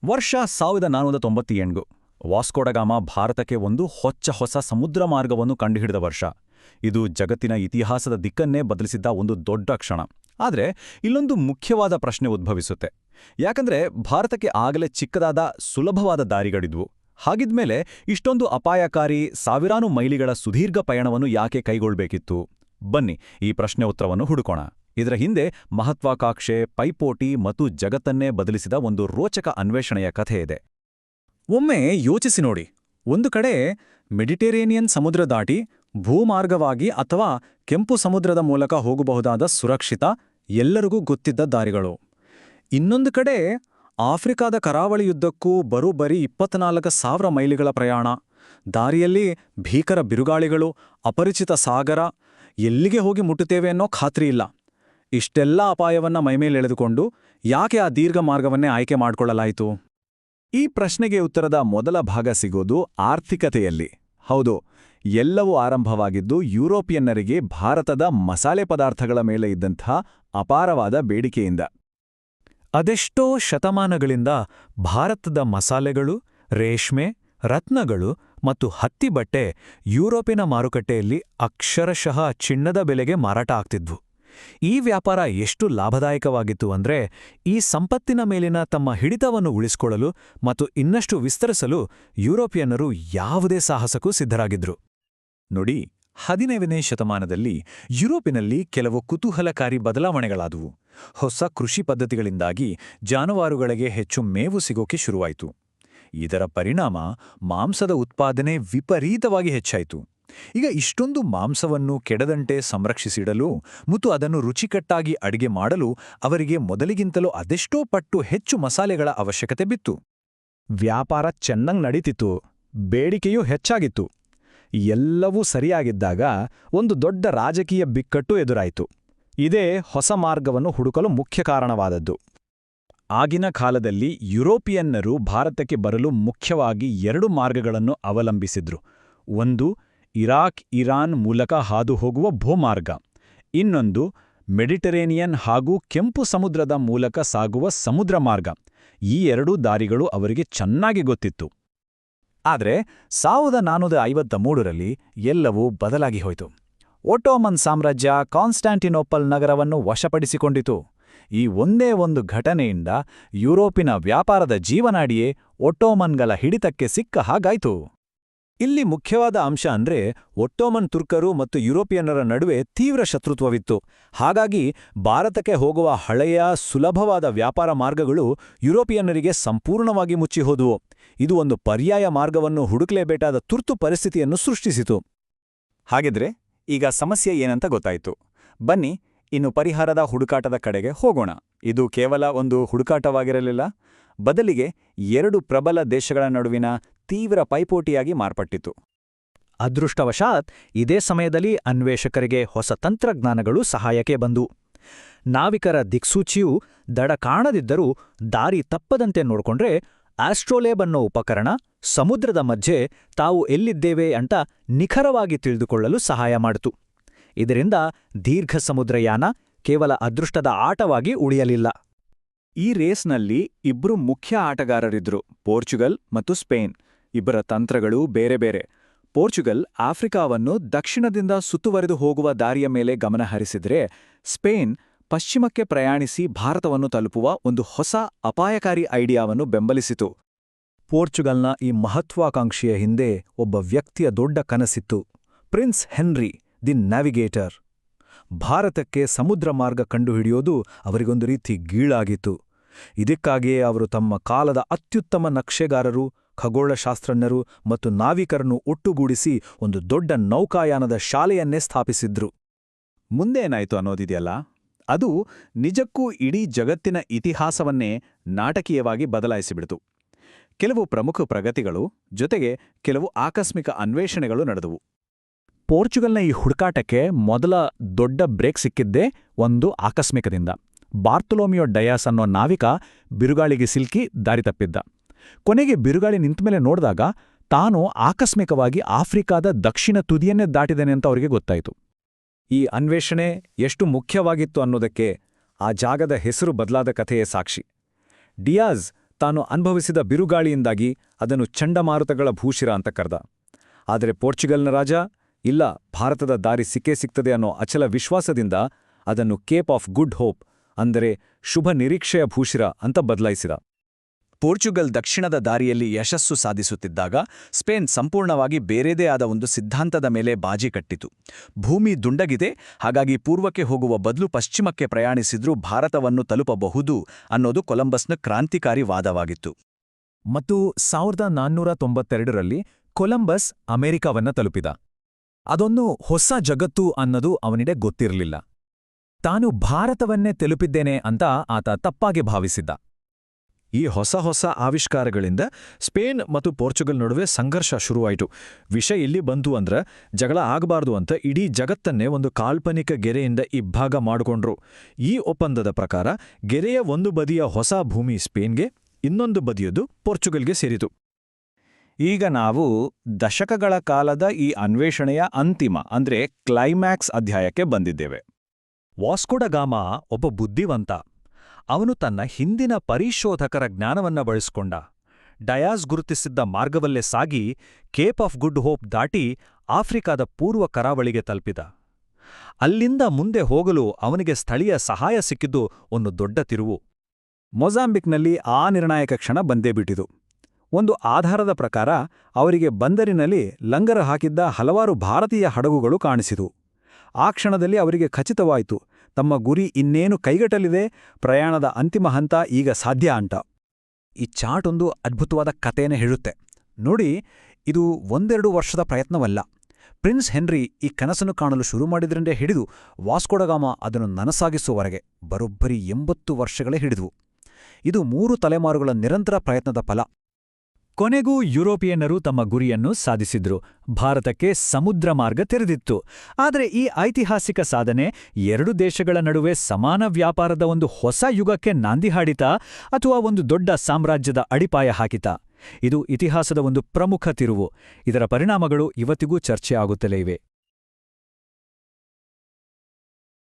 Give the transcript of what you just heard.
ವರ್ಷ 1498 ವಾಸ್ಕೋಡಗಾಮ ಭಾರತಕ್ಕೆ ಒಂದು ಹೊಸ ಸಮುದ್ರ ಮಾರ್ಗವನ್ನು ಕಂಡುಹಿಡಿದ ವರ್ಷ. ಇದು ಜಗತ್ತಿನ ಇತಿಹಾಸದ ದಿಕ್ಕನ್ನೇ ಬದಲಿಸಿದ್ದ ಒಂದು ದೊಡ್ಡ ಕ್ಷಣ. ಆದರೆ ಇಲ್ಲೊಂದು ಮುಖ್ಯವಾದ ಪ್ರಶ್ನೆ ಉದ್ಭವಿಸುತ್ತೆ. ಯಾಕಂದ್ರೆ ಭಾರತಕ್ಕೆ ಆಗಲೇ ಚಿಕ್ಕದಾದ ಸುಲಭವಾದ ದಾರಿಗಳಿದ್ವು. ಹಾಗಿದ್ಮೇಲೆ ಇಷ್ಟೊಂದು ಅಪಾಯಕಾರಿ ಸಾವಿರಾರು ಮೈಲಿಗಳ ಸುದೀರ್ಘ ಪಯಣವನ್ನು ಯಾಕೆ ಕೈಗೊಳ್ಳಬೇಕಿತ್ತು? ಬನ್ನಿ ಈ ಪ್ರಶ್ನೆ ಉತ್ತರವನ್ನು ಹುಡುಕೋಣ. ಇದರ ಹಿಂದೆ ಮಹತ್ವಾಕಾಂಕ್ಷೆ, ಪೈಪೋಟಿ ಮತ್ತು ಜಗತ್ತನ್ನೇ ಬದಲಿಸಿದ ಒಂದು ರೋಚಕ ಅನ್ವೇಷಣೆಯ ಕಥೆ ಇದೆ. ಒಮ್ಮೆ ಯೋಚಿಸಿ ನೋಡಿ. ಒಂದು ಕಡೆ ಮೆಡಿಟರೇನಿಯನ್ ಸಮುದ್ರ ದಾಟಿ ಭೂಮಾರ್ಗವಾಗಿ ಅಥವಾ ಕೆಂಪು ಸಮುದ್ರದ ಮೂಲಕ ಹೋಗಬಹುದಾದ ಸುರಕ್ಷಿತ, ಎಲ್ಲರಿಗೂ ಗೊತ್ತಿದ್ದ ದಾರಿಗಳು. ಇನ್ನೊಂದು ಕಡೆ ಆಫ್ರಿಕಾದ ಕರಾವಳಿಯುದ್ದಕ್ಕೂ ಬರೋಬ್ಬರಿ 24,000 ಮೈಲಿಗಳ ಪ್ರಯಾಣ. ದಾರಿಯಲ್ಲಿ ಭೀಕರ ಬಿರುಗಾಳಿಗಳು, ಅಪರಿಚಿತ ಸಾಗರ, ಎಲ್ಲಿಗೆ ಹೋಗಿ ಮುಟ್ಟುತ್ತೇವೆ ಅನ್ನೋ ಖಾತ್ರಿಯಿಲ್ಲ. ಇಷ್ಟೆಲ್ಲ ಅಪಾಯವನ್ನ ಮೈಮೇಲೆಳೆದುಕೊಂಡು ಯಾಕೆ ಆ ದೀರ್ಘ ಮಾರ್ಗವನ್ನೇ ಆಯ್ಕೆ ಮಾಡಿಕೊಳ್ಳಲಾಯಿತು? ಈ ಪ್ರಶ್ನೆಗೆ ಉತ್ತರದ ಮೊದಲ ಭಾಗ ಸಿಗೋದು ಆರ್ಥಿಕತೆಯಲ್ಲಿ. ಹೌದು, ಎಲ್ಲವೂ ಆರಂಭವಾಗಿದ್ದು ಯುರೋಪಿಯನ್ನರಿಗೆ ಭಾರತದ ಮಸಾಲೆ ಪದಾರ್ಥಗಳ ಮೇಲೆ ಇದ್ದಂಥ ಅಪಾರವಾದ ಬೇಡಿಕೆಯಿಂದ. ಅದೆಷ್ಟೋ ಶತಮಾನಗಳಿಂದ ಭಾರತದ ಮಸಾಲೆಗಳು, ರೇಷ್ಮೆ, ರತ್ನಗಳು ಮತ್ತು ಹತ್ತಿ ಬಟ್ಟೆ ಯುರೋಪಿನ ಮಾರುಕಟ್ಟೆಯಲ್ಲಿ ಅಕ್ಷರಶಃ ಚಿನ್ನದ ಬೆಲೆಗೆ ಮಾರಾಟ ಆಗ್ತಿದ್ವು. ಈ ವ್ಯಾಪಾರ ಎಷ್ಟು ಲಾಭದಾಯಕವಾಗಿತ್ತು ಅಂದ್ರೆ, ಈ ಸಂಪತ್ತಿನ ಮೇಲಿನ ತಮ್ಮ ಹಿಡಿತವನ್ನು ಉಳಿಸಿಕೊಳ್ಳಲು ಮತ್ತು ಇನ್ನಷ್ಟು ವಿಸ್ತರಿಸಲು ಯುರೋಪಿಯನ್ನರು ಯಾವುದೇ ಸಾಹಸಕ್ಕೂ ಸಿದ್ಧರಾಗಿದ್ರು. ನೋಡಿ, 15ನೇ ಶತಮಾನದಲ್ಲಿ ಯುರೋಪಿನಲ್ಲಿ ಕೆಲವು ಕುತೂಹಲಕಾರಿ ಬದಲಾವಣೆಗಳಾದವು. ಹೊಸ ಕೃಷಿ ಪದ್ಧತಿಗಳಿಂದಾಗಿ ಜಾನುವಾರುಗಳಿಗೆ ಹೆಚ್ಚು ಮೇವು ಸಿಗೋಕೆ ಶುರುವಾಯಿತು. ಇದರ ಪರಿಣಾಮ ಮಾಂಸದ ಉತ್ಪಾದನೆ ವಿಪರೀತವಾಗಿ ಹೆಚ್ಚಾಯಿತು. ಈಗ ಇಷ್ಟೊಂದು ಮಾಂಸವನ್ನು ಕೆಡದಂತೆ ಸಂರಕ್ಷಿಸಿಡಲು ಮತ್ತು ಅದನ್ನು ರುಚಿಕಟ್ಟಾಗಿ ಅಡಿಗೆ ಮಾಡಲು ಅವರಿಗೆ ಮೊದಲಿಗಿಂತಲೂ ಅದೆಷ್ಟೋ ಪಟ್ಟು ಹೆಚ್ಚು ಮಸಾಲೆಗಳ ಅವಶ್ಯಕತೆ ಬಿತ್ತು. ವ್ಯಾಪಾರ ಚೆನ್ನಾಗಿ ನಡೀತಿತ್ತು, ಬೇಡಿಕೆಯೂ ಹೆಚ್ಚಾಗಿತ್ತು. ಎಲ್ಲವೂ ಸರಿಯಾಗಿದ್ದಾಗ ಒಂದು ದೊಡ್ಡ ರಾಜಕೀಯ ಬಿಕ್ಕಟ್ಟು ಎದುರಾಯಿತು. ಇದೇ ಹೊಸ ಮಾರ್ಗವನ್ನು ಹುಡುಕಲು ಮುಖ್ಯ ಕಾರಣವಾದದ್ದು. ಆಗಿನ ಕಾಲದಲ್ಲಿ ಯುರೋಪಿಯನ್ನರು ಭಾರತಕ್ಕೆ ಬರಲು ಮುಖ್ಯವಾಗಿ 2 ಮಾರ್ಗಗಳನ್ನು ಅವಲಂಬಿಸಿದ್ರು. ಒಂದು ಇರಾಕ್, ಇರಾನ್ ಮೂಲಕ ಹಾದು ಹೋಗುವ ಭೂಮಾರ್ಗ. ಇನ್ನೊಂದು ಮೆಡಿಟರೇನಿಯನ್ ಹಾಗೂ ಕೆಂಪು ಸಮುದ್ರದ ಮೂಲಕ ಸಾಗುವ ಸಮುದ್ರ ಮಾರ್ಗ. ಈ 2 ದಾರಿಗಳು ಅವರಿಗೆ ಚೆನ್ನಾಗಿ ಗೊತ್ತಿತ್ತು. ಆದರೆ 1453ರಲ್ಲಿ ಎಲ್ಲವೂ ಬದಲಾಗಿ ಹೋಯಿತು. ಒಟ್ಟೋಮನ್ ಸಾಮ್ರಾಜ್ಯ ಕಾನ್ಸ್ಟಾಂಟಿನೋಪಲ್ ನಗರವನ್ನು ವಶಪಡಿಸಿಕೊಂಡಿತು. ಈ ಒಂದೇ ಒಂದು ಘಟನೆಯಿಂದ ಯುರೋಪಿನ ವ್ಯಾಪಾರದ ಜೀವನಾಡಿಯೇ ಒಟ್ಟೋಮನ್ಗಳ ಹಿಡಿತಕ್ಕೆ ಸಿಕ್ಕ ಹಾಗಾಯ್ತು. ಇಲ್ಲಿ ಮುಖ್ಯವಾದ ಅಂಶ ಅಂದ್ರೆ, ಒಟ್ಟೋಮನ್ ತುರ್ಕರು ಮತ್ತು ಯುರೋಪಿಯನ್ನರ ನಡುವೆ ತೀವ್ರ ಶತ್ರುತ್ವವಿತ್ತು. ಹಾಗಾಗಿ ಭಾರತಕ್ಕೆ ಹೋಗುವ ಹಳೆಯ ಸುಲಭವಾದ ವ್ಯಾಪಾರ ಮಾರ್ಗಗಳು ಯುರೋಪಿಯನ್ನರಿಗೆ ಸಂಪೂರ್ಣವಾಗಿ ಮುಚ್ಚಿಹೋದುವು. ಇದು ಒಂದು ಪರ್ಯಾಯ ಮಾರ್ಗವನ್ನು ಹುಡುಕಲೇಬೇಕಾದ ತುರ್ತು ಪರಿಸ್ಥಿತಿಯನ್ನು ಸೃಷ್ಟಿಸಿತು. ಹಾಗಿದ್ರೆ ಈಗ ಸಮಸ್ಯೆ ಏನಂತ ಗೊತ್ತಾಯಿತು. ಬನ್ನಿ ಇನ್ನು ಪರಿಹಾರದ ಹುಡುಕಾಟದ ಕಡೆಗೆ ಹೋಗೋಣ. ಇದು ಕೇವಲ ಒಂದು ಹುಡುಕಾಟವಾಗಿರಲಿಲ್ಲ, ಬದಲಿಗೆ 2 ಪ್ರಬಲ ದೇಶಗಳ ನಡುವಿನ ತೀವ್ರ ಪೈಪೋಟಿಯಾಗಿ ಮಾರ್ಪಟ್ಟಿತು. ಅದೃಷ್ಟವಶಾತ್ ಇದೇ ಸಮಯದಲ್ಲಿ ಅನ್ವೇಷಕರಿಗೆ ಹೊಸ ತಂತ್ರಜ್ಞಾನಗಳು ಸಹಾಯಕ್ಕೆ ಬಂದು. ನಾವಿಕರ ದಿಕ್ಸೂಚಿಯು ದಡ ಕಾಣದಿದ್ದರೂ ದಾರಿ ತಪ್ಪದಂತೆ ನೋಡ್ಕೊಂಡ್ರೆ ಆಸ್ಟ್ರೋಲೇಬ್ ಅನ್ನೋ ಉಪಕರಣ ಸಮುದ್ರದ ಮಧ್ಯೆ ತಾವು ಎಲ್ಲಿದ್ದೇವೆ ಅಂತ ನಿಖರವಾಗಿ ತಿಳಿದುಕೊಳ್ಳಲು ಸಹಾಯ ಮಾಡಿತು. ಇದರಿಂದ ದೀರ್ಘ ಸಮುದ್ರಯಾನ ಕೇವಲ ಅದೃಷ್ಟದ ಆಟವಾಗಿ ಉಳಿಯಲಿಲ್ಲ. ಈ ರೇಸ್ನಲ್ಲಿ 2 ಮುಖ್ಯ ಆಟಗಾರರಿದ್ರು, ಪೋರ್ಚುಗಲ್ ಮತ್ತು ಸ್ಪೇನ್. ಇಬ್ಬರ ತಂತ್ರಗಳು ಬೇರೆ ಬೇರೆ. ಪೋರ್ಚುಗಲ್ ಆಫ್ರಿಕಾವನ್ನು ದಕ್ಷಿಣದಿಂದ ಸುತ್ತುವರೆದು ಹೋಗುವ ದಾರಿಯ ಮೇಲೆ ಗಮನ ಹರಿಸಿದ್ರೆ, ಸ್ಪೇನ್ ಪಶ್ಚಿಮಕ್ಕೆ ಪ್ರಯಾಣಿಸಿ ಭಾರತವನ್ನು ತಲುಪುವ ಒಂದು ಹೊಸ ಅಪಾಯಕಾರಿ ಐಡಿಯಾವನ್ನು ಬೆಂಬಲಿಸಿತು. ಪೋರ್ಚುಗಲ್ನ ಈ ಮಹತ್ವಾಕಾಂಕ್ಷೆಯ ಹಿಂದೆ ಒಬ್ಬ ವ್ಯಕ್ತಿಯ ದೊಡ್ಡ ಕನಸಿತ್ತು, ಪ್ರಿನ್ಸ್ ಹೆನ್ರಿ ದಿ ನ್ಯಾವಿಗೇಟರ್. ಭಾರತಕ್ಕೆ ಸಮುದ್ರ ಮಾರ್ಗ ಕಂಡುಹಿಡಿಯೋದು ಅವರಿಗೊಂದು ರೀತಿ ಗೀಳಾಗಿತ್ತು. ಇದಕ್ಕಾಗಿಯೇ ಅವರು ತಮ್ಮ ಕಾಲದ ಅತ್ಯುತ್ತಮ ನಕ್ಷೆಗಾರರು, ಖಗೋಳಶಾಸ್ತ್ರಜ್ಞರು ಮತ್ತು ನಾವಿಕರನ್ನು ಒಟ್ಟುಗೂಡಿಸಿ ಒಂದು ದೊಡ್ಡ ನೌಕಾಯಾನದ ಶಾಲೆಯನ್ನೇ ಸ್ಥಾಪಿಸಿದ್ರು. ಮುಂದೇನಾಯ್ತು ಅನ್ನೋದಿದೆಯಲ್ಲ, ಅದು ನಿಜಕ್ಕೂ ಇಡೀ ಜಗತ್ತಿನ ಇತಿಹಾಸವನ್ನೇ ನಾಟಕೀಯವಾಗಿ ಬದಲಾಯಿಸಿಬಿಡ್ತು. ಕೆಲವು ಪ್ರಮುಖ ಪ್ರಗತಿಗಳು ಜೊತೆಗೆ ಕೆಲವು ಆಕಸ್ಮಿಕ ಅನ್ವೇಷಣೆಗಳು ನಡೆದವು. ಪೋರ್ಚುಗಲ್ನ ಈ ಹುಡುಕಾಟಕ್ಕೆ ಮೊದಲ ದೊಡ್ಡ ಬ್ರೇಕ್ ಸಿಕ್ಕಿದ್ದೇ ಒಂದು ಆಕಸ್ಮಿಕದಿಂದ. ಬಾರ್ತೊಲೋಮಿಯೋ ಡಯಾಸ್ ಅನ್ನೋ ನಾವಿಕ ಬಿರುಗಾಳಿಗೆ ಸಿಲ್ಕಿ ದಾರಿ ತಪ್ಪಿದ್ದ. ಕೊನೆಗೆ ಬಿರುಗಾಳಿ ನಿಂತಮೇಲೆ ನೋಡಿದಾಗ ತಾನು ಆಕಸ್ಮಿಕವಾಗಿ ಆಫ್ರಿಕಾದ ದಕ್ಷಿಣ ತುದಿಯನ್ನೇ ದಾಟಿದ್ದೇನೆ ಅಂತ ಅವರಿಗೆ ಗೊತ್ತಾಯಿತು. ಈ ಅನ್ವೇಷಣೆ ಎಷ್ಟು ಮುಖ್ಯವಾಗಿತ್ತು ಅನ್ನೋದಕ್ಕೆ ಆ ಜಾಗದ ಹೆಸರು ಬದಲಾದ ಕಥೆಯೇ ಸಾಕ್ಷಿ. ಡಿಯಾಜ್ ತಾನು ಅನುಭವಿಸಿದ ಬಿರುಗಾಳಿಯಿಂದಾಗಿ ಅದನ್ನು ಚಂಡಮಾರುತಗಳ ಭೂಶಿರ ಅಂತ ಕರೆದ. ಆದರೆ ಪೋರ್ಚುಗಲ್ನ ರಾಜ ಇಲ್ಲ, ಭಾರತದ ದಾರಿ ಸಿಕ್ಕೇ ಸಿಗ್ತದೆ ಅನ್ನೋ ಅಚಲ ವಿಶ್ವಾಸದಿಂದ ಅದನ್ನು ಕೇಪ್ ಆಫ್ ಗುಡ್ ಹೋಪ್, ಅಂದರೆ ಶುಭ ನಿರೀಕ್ಷೆಯ ಭೂಶಿರ ಅಂತ ಬದಲಾಯಿಸಿದ. ಪೋರ್ಚುಗಲ್ ದಕ್ಷಿಣದ ದಾರಿಯಲ್ಲಿ ಯಶಸ್ಸು ಸಾಧಿಸುತ್ತಿದ್ದಾಗ ಸ್ಪೇನ್ ಸಂಪೂರ್ಣವಾಗಿ ಬೇರೆದೇ ಆದ ಒಂದು ಸಿದ್ಧಾಂತದ ಮೇಲೆ ಬಾಜಿ ಕಟ್ಟಿತು. ಭೂಮಿ ದುಂಡಗಿದೆ, ಹಾಗಾಗಿ ಪೂರ್ವಕ್ಕೆ ಹೋಗುವ ಬದಲು ಪಶ್ಚಿಮಕ್ಕೆ ಪ್ರಯಾಣಿಸಿದ್ರೂ ಭಾರತವನ್ನು ತಲುಪಬಹುದು ಅನ್ನೋದು ಕೊಲಂಬಸ್ನ ಕ್ರಾಂತಿಕಾರಿ ವಾದವಾಗಿತ್ತು. ಮತ್ತು 1492ರಲ್ಲಿ ಕೊಲಂಬಸ್ ಅಮೆರಿಕವನ್ನ ತಲುಪಿದ. ಅದೊಂದು ಹೊಸ ಜಗತ್ತು ಅನ್ನೋದು ಅವನಿಗೆ ಗೊತ್ತಿರಲಿಲ್ಲ. ತಾನು ಭಾರತವನ್ನೇ ತಲುಪಿದ್ದೇನೆ ಅಂತ ಆತ ತಪ್ಪಾಗಿ ಭಾವಿಸಿದ್ದ. ಈ ಹೊಸ ಆವಿಷ್ಕಾರಗಳಿಂದ ಸ್ಪೇನ್ ಮತ್ತು ಪೋರ್ಚುಗಲ್ ನಡುವೆ ಸಂಘರ್ಷ ಶುರುವಾಯಿತು. ವಿಷಯ ಇಲ್ಲಿ ಬಂತು ಅಂದ್ರೆ ಜಗಳ ಆಗಬಾರ್ದು ಅಂತ ಇಡೀ ಜಗತ್ತನ್ನೇ ಒಂದು ಕಾಲ್ಪನಿಕ ಗೆರೆಯಿಂದ ಇಬ್ಬಾಗ ಮಾಡಿಕೊಂಡ್ರು. ಈ ಒಪ್ಪಂದದ ಪ್ರಕಾರ ಗೆರೆಯ ಒಂದು ಬದಿಯ ಹೊಸ ಭೂಮಿ ಸ್ಪೇನ್ಗೆ, ಇನ್ನೊಂದು ಬದಿಯದು ಪೋರ್ಚುಗಲ್ಗೆ ಸೇರಿತು. ಈಗ ನಾವು ದಶಕಗಳ ಕಾಲದ ಈ ಅನ್ವೇಷಣೆಯ ಅಂತಿಮ ಅಂದ್ರೆ ಕ್ಲೈಮ್ಯಾಕ್ಸ್ ಅಧ್ಯಾಯಕ್ಕೆ ಬಂದಿದ್ದೇವೆ. ವಾಸ್ಕೋ ಡ ಗಾಮಾ ಒಬ್ಬ ಬುದ್ಧಿವಂತ. ಅವನು ತನ್ನ ಹಿಂದಿನ ಪರಿಶೋಧಕರ ಜ್ಞಾನವನ್ನ ಬಳಸಿಕೊಂಡ. ಡಯಾಸ್ ಗುರುತಿಸಿದ್ದ ಮಾರ್ಗವಲ್ಲೇ ಸಾಗಿ ಕೇಪ್ ಆಫ್ ಗುಡ್ ಹೋಪ್ ದಾಟಿ ಆಫ್ರಿಕಾದ ಪೂರ್ವ ಕರಾವಳಿಗೆ ತಲುಪಿದ. ಅಲ್ಲಿಂದ ಮುಂದೆ ಹೋಗಲು ಅವನಿಗೆ ಸ್ಥಳೀಯ ಸಹಾಯ ಸಿಕ್ಕಿದ್ದು ಒಂದು ದೊಡ್ಡ ತಿರುವು. ಮೊಜಾಂಬಿಕ್ನಲ್ಲಿ ಆ ನಿರ್ಣಾಯಕ ಕ್ಷಣ ಬಂದೇ ಬಿಟ್ಟಿತು. ಒಂದು ಆಧಾರದ ಪ್ರಕಾರ ಅವರಿಗೆ ಬಂದರಿನಲ್ಲಿ ಲಂಗರ ಹಾಕಿದ್ದ ಹಲವಾರು ಭಾರತೀಯ ಹಡಗುಗಳು ಕಾಣಿಸಿತು. ಆ ಕ್ಷಣದಲ್ಲಿ ಅವರಿಗೆ ಖಚಿತವಾಯಿತು, ತಮ್ಮ ಗುರಿ ಇನ್ನೇನು ಕೈಗಟ್ಟಲಿದೆ, ಪ್ರಯಾಣದ ಅಂತಿಮ ಹಂತ ಈಗ ಸಾಧ್ಯ ಅಂತ. ಈ ಚಾರ್ಟ್ ಒಂದು ಅದ್ಭುತವಾದ ಕಥೆಯನ್ನು ಹೇಳುತ್ತೆ ನೋಡಿ. ಇದು 1-2 ವರ್ಷದ ಪ್ರಯತ್ನವಲ್ಲ. ಪ್ರಿನ್ಸ್ ಹೆನ್ರಿ ಈ ಕನಸನ್ನು ಕಾಣಲು ಶುರು ಮಾಡಿದ್ರಿಂದ ಹಿಡಿದು ವಾಸ್ಕೋ ಡ ಗಾಮಾ ಅದನ್ನು ನನಸಾಗಿಸುವವರೆಗೆ ಬರೋಬ್ಬರಿ 80 ವರ್ಷಗಳೇ ಹಿಡಿದವು. ಇದು 3 ತಲೆಮಾರುಗಳ ನಿರಂತರ ಪ್ರಯತ್ನದ ಫಲ. ಕೊನೆಗೂ ಯುರೋಪಿಯನ್ನರು ತಮ್ಮ ಗುರಿಯನ್ನು ಸಾಧಿಸಿದ್ರು. ಭಾರತಕ್ಕೆ ಸಮುದ್ರ ಮಾರ್ಗ ತೆರೆದಿತ್ತು. ಆದರೆ ಈ ಐತಿಹಾಸಿಕ ಸಾಧನೆ 2 ದೇಶಗಳ ನಡುವೆ ಸಮಾನ ವ್ಯಾಪಾರದ ಒಂದು ಹೊಸ ಯುಗಕ್ಕೆ ನಾಂದಿ ಹಾಡಿತಾ ಅಥವಾ ಒಂದು ದೊಡ್ಡ ಸಾಮ್ರಾಜ್ಯದ ಅಡಿಪಾಯ ಹಾಕಿತಾ? ಇದು ಇತಿಹಾಸದ ಒಂದು ಪ್ರಮುಖ ತಿರುವು. ಇದರ ಪರಿಣಾಮಗಳು ಇವತ್ತಿಗೂ ಚರ್ಚೆ ಆಗುತ್ತಲೇ ಇವೆ.